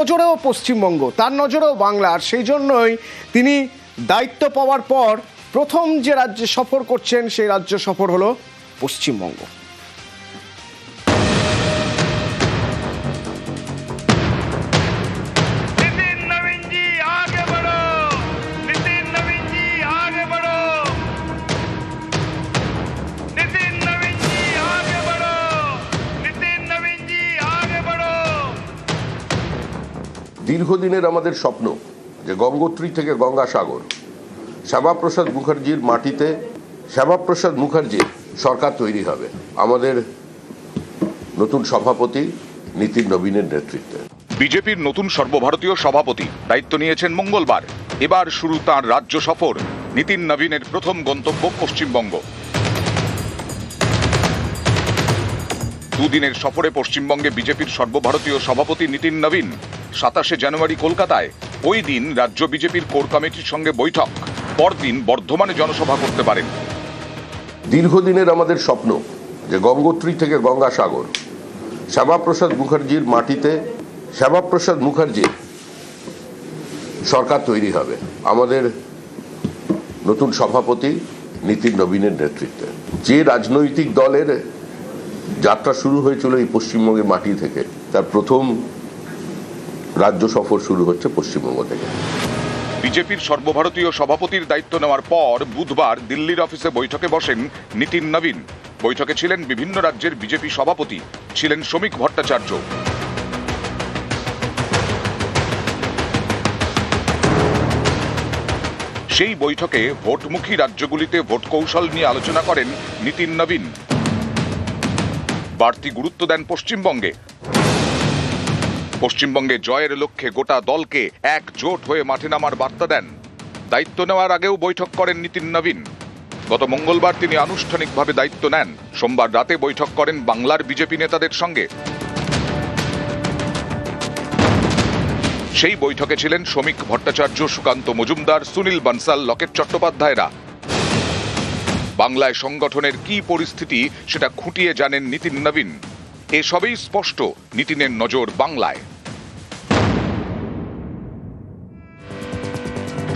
নজরেও পশ্চিমবঙ্গ, তার নজরেও বাংলা। আর সেই জন্যই তিনি দায়িত্ব পাওয়ার পর প্রথম যে রাজ্যে সফর করছেন সেই রাজ্য সফর হলো পশ্চিমবঙ্গ। দীর্ঘদিনের আমাদের স্বপ্ন যে গঙ্গোত্রী থেকে গঙ্গাসাগর শ্যামাপ্রসাদ মুখার্জির মাটিতে শ্যামাপ্রসাদ মুখার্জির সরকার তৈরি হবে আমাদের নতুন সভাপতি নীতিন নবীনের নেতৃত্বে। বিজেপির নতুন সর্বভারতীয় সভাপতি দায়িত্ব নিয়েছেন মঙ্গলবার। এবার শুরু তাঁর রাজ্য সফর। নীতিন নবীনের প্রথম গন্তব্য পশ্চিমবঙ্গ। দুদিনের সফরে পশ্চিমবঙ্গে বিজেপির সর্বভারতীয় সভাপতি নীতিন নবীন। 27শে জানুয়ারি কলকাতায়। ওই দিন রাজ্য বিজেপির কোর কমিটির সঙ্গে বৈঠক। পরদিন বর্ধমানে জনসভা করতে পারেন। দীর্ঘদিনের আমাদের স্বপ্ন যে গঙ্গোত্রী থেকে গঙ্গাসাগর শ্যামাপ্রসাদ মুখার্জির মাটিতে শ্যামাপ্রসাদ মুখার্জির সরকার তৈরি হবে আমাদের নতুন সভাপতি নীতিন নবীনের নেতৃত্বে। যে রাজনৈতিক দলের যাত্রা শুরু হয়েছিল এই পশ্চিমবঙ্গের মাটি থেকে, তার প্রথম রাজ্য সফর শুরু হচ্ছে পশ্চিমবঙ্গ থেকে। বিজেপির সর্বভারতীয় সভাপতির দায়িত্ব নেওয়ার পর বুধবার দিল্লির অফিসে বৈঠকে বসেন নীতিন নবীন। বৈঠকে ছিলেন বিভিন্ন রাজ্যের বিজেপি সভাপতি, ছিলেন শ্রমিক ভট্টাচার্য। সেই বৈঠকে ভোটমুখী রাজ্যগুলিতে ভোট কৌশল নিয়ে আলোচনা করেন নীতিন নবীন। বাড়তি গুরুত্ব দেন পশ্চিমবঙ্গে। পশ্চিমবঙ্গে জয়ের লক্ষ্যে গোটা দলকে একজোট হয়ে মাঠে নামার বার্তা দেন। দায়িত্ব নেওয়ার আগেও বৈঠক করেন নীতিন নবীন। গত মঙ্গলবার তিনি আনুষ্ঠানিকভাবে দায়িত্ব নেন। সোমবার রাতে বৈঠক করেন বাংলার বিজেপি নেতাদের সঙ্গে। সেই বৈঠকে ছিলেন শ্রমিক ভট্টাচার্য, সুকান্ত মজুমদার, সুনীল বানসাল, লকেট চট্টোপাধ্যায়রা। বাংলায় সংগঠনের কি পরিস্থিতি সেটা খুঁটিয়ে জানেন নীতিন নবীন। এসবই স্পষ্ট নীতিনের নজর বাংলায়।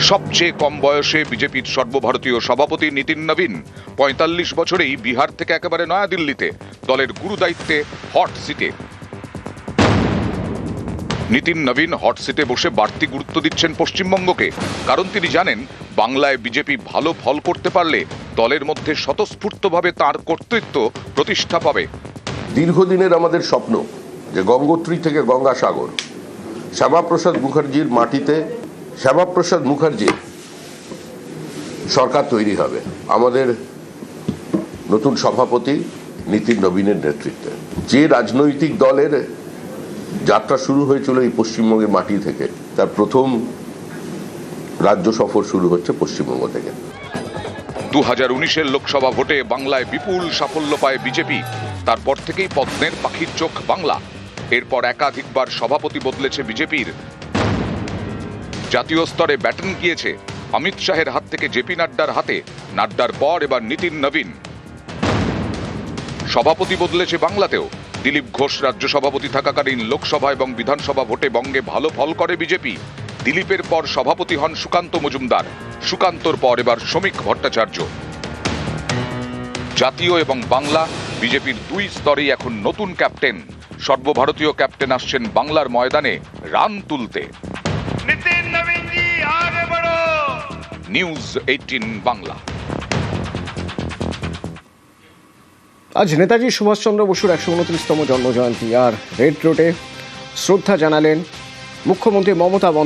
সবচেয়ে কম বয়সে বিজেপির সর্বভারতীয় সভাপতি নীতিন নবীন ৪৫ বছরেই বিহার থেকে একেবারে নয়াদিল্লিতে দলের গুরু দায়িত্বে হট সিটে। নীতিন নবীন হট সিটে বসে বাড়তি গুরুত্ব দিচ্ছেন পশ্চিমবঙ্গকে। কারণ তিনি জানেন বাংলায় বিজেপি ভালো ফল করতে পারলে দলের মধ্যে স্বতঃস্ফূর্তভাবে তাঁর কর্তৃত্ব প্রতিষ্ঠা পাবে। দীর্ঘদিনের আমাদের স্বপ্ন যে গঙ্গোত্রী থেকে গঙ্গাসাগর শ্যামাপ্রসাদ মুখার্জির মাটিতে শ্যামাপ্রসাদ মুখার্জির সরকার তৈরি হবে আমাদের নতুন সভাপতি নীতিন নবীনের নেতৃত্বে। যে রাজনৈতিক দলের যাত্রা শুরু হয়েছিল এই পশ্চিমবঙ্গের মাটি থেকে, তার প্রথম রাজ্য সফর শুরু হচ্ছে পশ্চিমবঙ্গ থেকে। 2019-এর লোকসভা ভোটে বাংলায় বিপুল সাফল্য পায় বিজেপি। তারপর থেকেই পদ্মের পাখির চোখ বাংলা। এরপর একাধিকবার সভাপতি বদলেছে বিজেপির। জাতীয় স্তরে ব্যাটন গিয়েছে অমিত শাহের হাত থেকে জেপি নাড্ডার হাতে। নাড্ডার পর এবার নীতিন নবীন। সভাপতি বদলেছে বাংলাতেও। দিলীপ ঘোষ রাজ্য সভাপতি থাকাকালীন লোকসভা এবং বিধানসভা ভোটে বঙ্গে ভালো ফল করে বিজেপি। দিলীপের পর সভাপতি হন সুকান্ত মজুমদার। সুকান্তর পর এবার শ্রমিক ভট্টাচার্য। জাতীয় এবং বাংলা বিজেপির দুই স্তরেই এখন নতুন ক্যাপ্টেন। সর্বভারতীয় ক্যাপ্টেন আসছেন বাংলার ময়দানে রান তুলতে। নিউজ 18 বাংলা। আজ নেতাজি সুভাষচন্দ্র বসুর 129তম জন্মজয়ন্তী। আর রেড রোডে শ্রদ্ধা জানালেন মুখ্যমন্ত্রী মমতা বন্দ্যোপাধ্যায়।